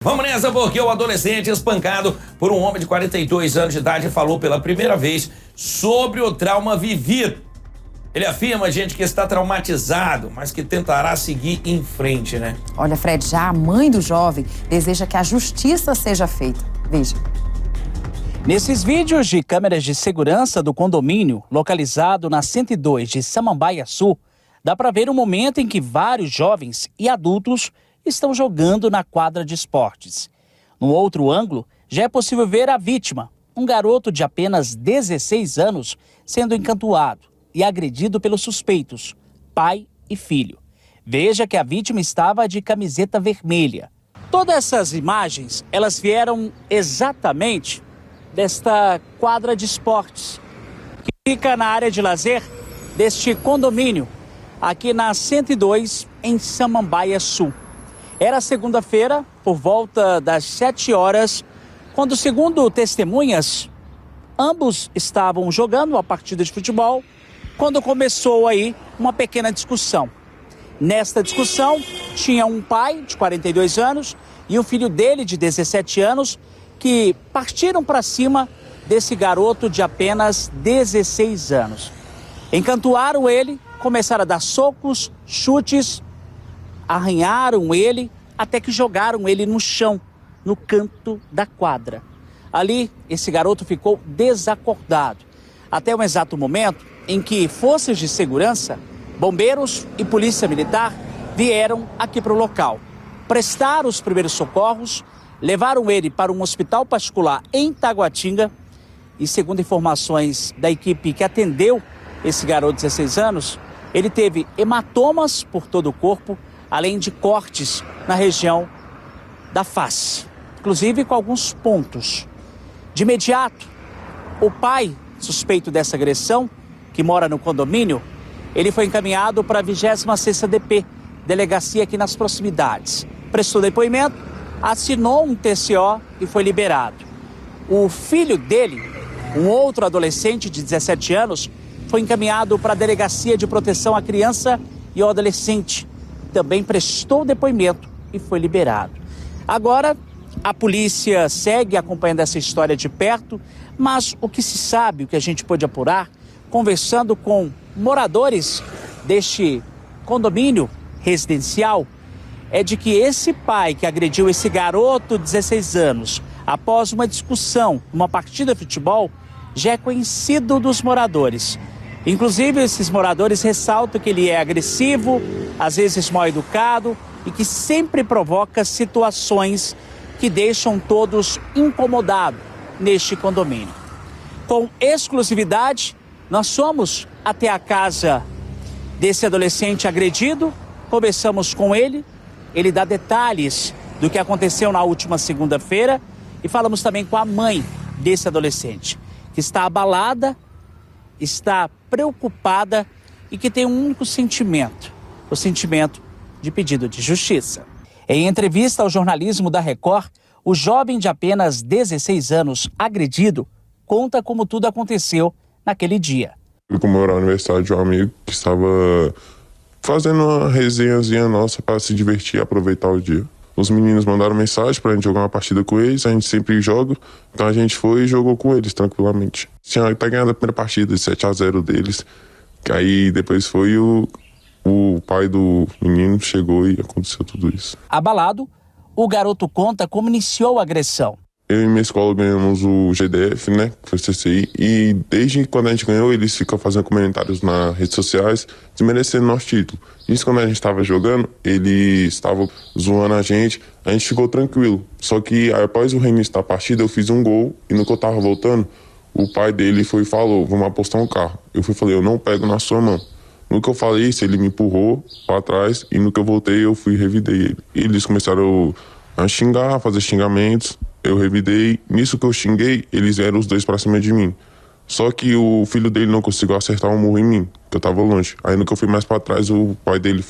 Vamos nessa, porque o adolescente espancado por um homem de 42 anos de idade falou pela primeira vez sobre o trauma vivido. Ele afirma, gente, que está traumatizado, mas que tentará seguir em frente, né? Olha, Fred, já a mãe do jovem deseja que a justiça seja feita. Veja. Nesses vídeos de câmeras de segurança do condomínio, localizado na 102 de Samambaia Sul, dá para ver um momento em que vários jovens e adultos estão jogando na quadra de esportes. No outro ângulo, já é possível ver a vítima, um garoto de apenas 16 anos, sendo encantuado e agredido pelos suspeitos, pai e filho. Veja que a vítima estava de camiseta vermelha. Todas essas imagens, elas vieram exatamente desta quadra de esportes, que fica na área de lazer deste condomínio, aqui na 102, em Samambaia Sul. Era segunda-feira, por volta das 7 horas, quando, segundo testemunhas, ambos estavam jogando a partida de futebol, quando começou aí uma pequena discussão. Nesta discussão, tinha um pai de 42 anos e o filho dele de 17 anos que partiram para cima desse garoto de apenas 16 anos. Encantuaram ele, começaram a dar socos, chutes, arranharam ele, até que jogaram ele no chão, no canto da quadra. Ali, esse garoto ficou desacordado, até o exato momento em que forças de segurança, bombeiros e polícia militar vieram aqui para o local. Prestaram os primeiros socorros, levaram ele para um hospital particular em Taguatinga e, segundo informações da equipe que atendeu esse garoto de 16 anos, ele teve hematomas por todo o corpo, além de cortes na região da face, inclusive com alguns pontos. De imediato, o pai suspeito dessa agressão, que mora no condomínio, ele foi encaminhado para a 26ª DP, delegacia aqui nas proximidades. Prestou depoimento, assinou um TCO e foi liberado. O filho dele, um outro adolescente de 17 anos, foi encaminhado para a Delegacia de Proteção à Criança e ao Adolescente. Também prestou depoimento e foi liberado. Agora, a polícia segue acompanhando essa história de perto, mas o que se sabe, o que a gente pôde apurar, conversando com moradores deste condomínio residencial, é de que esse pai que agrediu esse garoto de 16 anos, após uma discussão, uma partida de futebol, já é conhecido dos moradores. Inclusive, esses moradores ressaltam que ele é agressivo, às vezes mal educado e que sempre provoca situações que deixam todos incomodados neste condomínio. Com exclusividade, nós fomos até a casa desse adolescente agredido, conversamos com ele, ele dá detalhes do que aconteceu na última segunda-feira e falamos também com a mãe desse adolescente, que está abalada, está preocupada e que tem um único sentimento, o sentimento de pedido de justiça. Em entrevista ao jornalismo da Record, o jovem de apenas 16 anos agredido conta como tudo aconteceu naquele dia. Fui comemorar o aniversário de um amigo que estava fazendo uma resenhazinha nossa para se divertir e aproveitar o dia. Os meninos mandaram mensagem pra gente jogar uma partida com eles, a gente sempre joga, então a gente foi e jogou com eles tranquilamente. Tinha até ganhado a primeira partida, 7-0 deles, que aí depois foi o pai do menino chegou e aconteceu tudo isso. Abalado, o garoto conta como iniciou a agressão. Eu e minha escola ganhamos o GDF, né, que foi o CCI, e desde quando a gente ganhou, eles ficam fazendo comentários nas redes sociais, desmerecendo nosso título. Isso quando a gente estava jogando, eles estavam zoando a gente ficou tranquilo. Só que após o reinício da partida, eu fiz um gol, e no que eu tava voltando, o pai dele foi e falou, vamos apostar um carro. Eu falei, eu não pego na sua mão. No que eu falei isso, ele me empurrou para trás, e no que eu voltei, eu fui e revidei ele. Eles começaram a xingar, a fazer xingamentos. Eu revidei, nisso que eu xinguei, eles vieram os dois pra cima de mim. Só que o filho dele não conseguiu acertar um murro em mim, que eu tava longe. Aí no que eu fui mais pra trás, o pai dele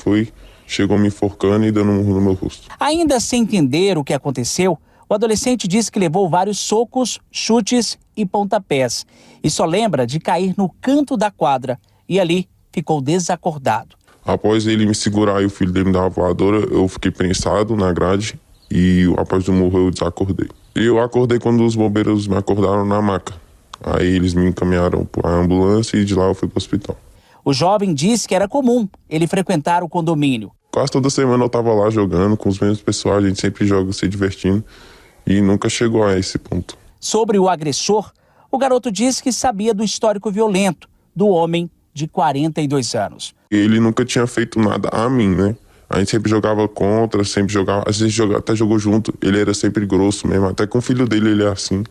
chegou me enforcando e dando um murro no meu rosto. Ainda sem entender o que aconteceu, o adolescente disse que levou vários socos, chutes e pontapés. E só lembra de cair no canto da quadra e ali ficou desacordado. Após ele me segurar e o filho dele me dar uma voadora, eu fiquei prensado na grade e após o morro eu desacordei. Eu acordei quando os bombeiros me acordaram na maca. Aí eles me encaminharam para a ambulância e de lá eu fui para o hospital. O jovem disse que era comum ele frequentar o condomínio. Quase toda semana eu estava lá jogando com os mesmos pessoal, a gente sempre joga se divertindo e nunca chegou a esse ponto. Sobre o agressor, o garoto disse que sabia do histórico violento do homem de 42 anos. Ele nunca tinha feito nada a mim, né? A gente sempre jogava contra, sempre jogava, às vezes até jogou junto. Ele era sempre grosso mesmo, até com o filho dele ele é assim,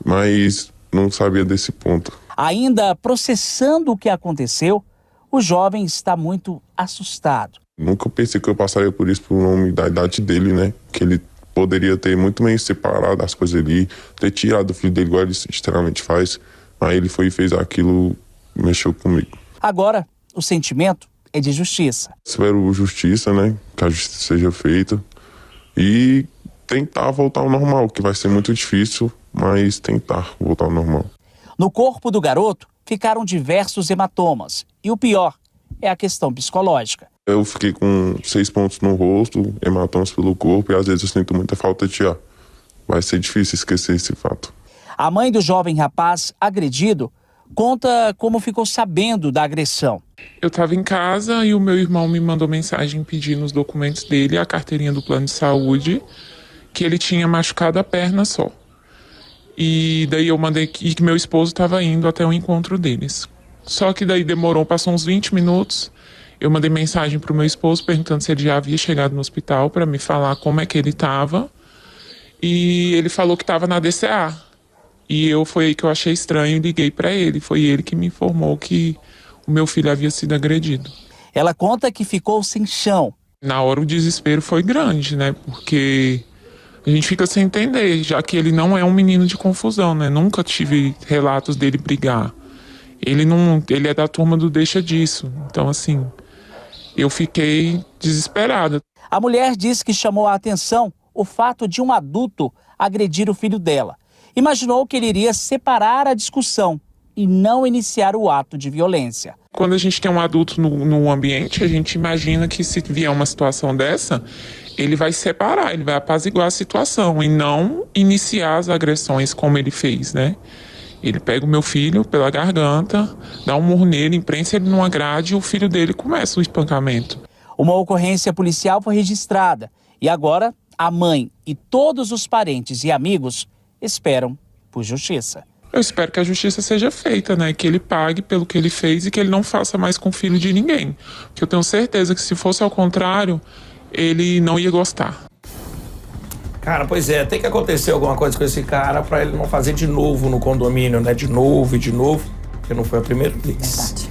mas não sabia desse ponto. Ainda processando o que aconteceu, o jovem está muito assustado. Nunca pensei que eu passaria por isso por um homem da idade dele, né? Que ele poderia ter muito bem separado as coisas ali, ter tirado o filho dele igual ele extremamente faz. Aí ele foi e fez aquilo, mexeu comigo. Agora, o sentimento é de justiça. Espero justiça, né? Que a justiça seja feita e tentar voltar ao normal, que vai ser muito difícil, mas tentar voltar ao normal. No corpo do garoto ficaram diversos hematomas e o pior é a questão psicológica. Eu fiquei com 6 pontos no rosto, hematomas pelo corpo e às vezes eu sinto muita falta de ar. Vai ser difícil esquecer esse fato. A mãe do jovem rapaz agredido conta como ficou sabendo da agressão. Eu estava em casa e o meu irmão me mandou mensagem pedindo os documentos dele, a carteirinha do plano de saúde, que ele tinha machucado a perna só. E daí eu mandei que meu esposo estava indo até o encontro deles. Só que daí passou uns 20 minutos, eu mandei mensagem para o meu esposo perguntando se ele já havia chegado no hospital para me falar como é que ele estava. E ele falou que estava na DCA. E foi aí que eu achei estranho e liguei para ele. Foi ele que me informou que o meu filho havia sido agredido. Ela conta que ficou sem chão. Na hora o desespero foi grande, né? Porque a gente fica sem entender, já que ele não é um menino de confusão, né? Nunca tive relatos dele brigar. Ele é da turma do deixa disso. Então, assim, eu fiquei desesperada. A mulher disse que chamou a atenção o fato de um adulto agredir o filho dela. Imaginou que ele iria separar a discussão e não iniciar o ato de violência. Quando a gente tem um adulto no ambiente, a gente imagina que se vier uma situação dessa, ele vai separar, ele vai apaziguar a situação e não iniciar as agressões como ele fez, né? Ele pega o meu filho pela garganta, dá um murro nele, imprensa ele numa grade e o filho dele começa o espancamento. Uma ocorrência policial foi registrada e agora a mãe e todos os parentes e amigos esperam por justiça. Eu espero que a justiça seja feita, né? Que ele pague pelo que ele fez e que ele não faça mais com o filho de ninguém. Porque eu tenho certeza que se fosse ao contrário, ele não ia gostar. Cara, pois é, tem que acontecer alguma coisa com esse cara pra ele não fazer de novo no condomínio, né? De novo e de novo, porque não foi a primeira vez. Verdade.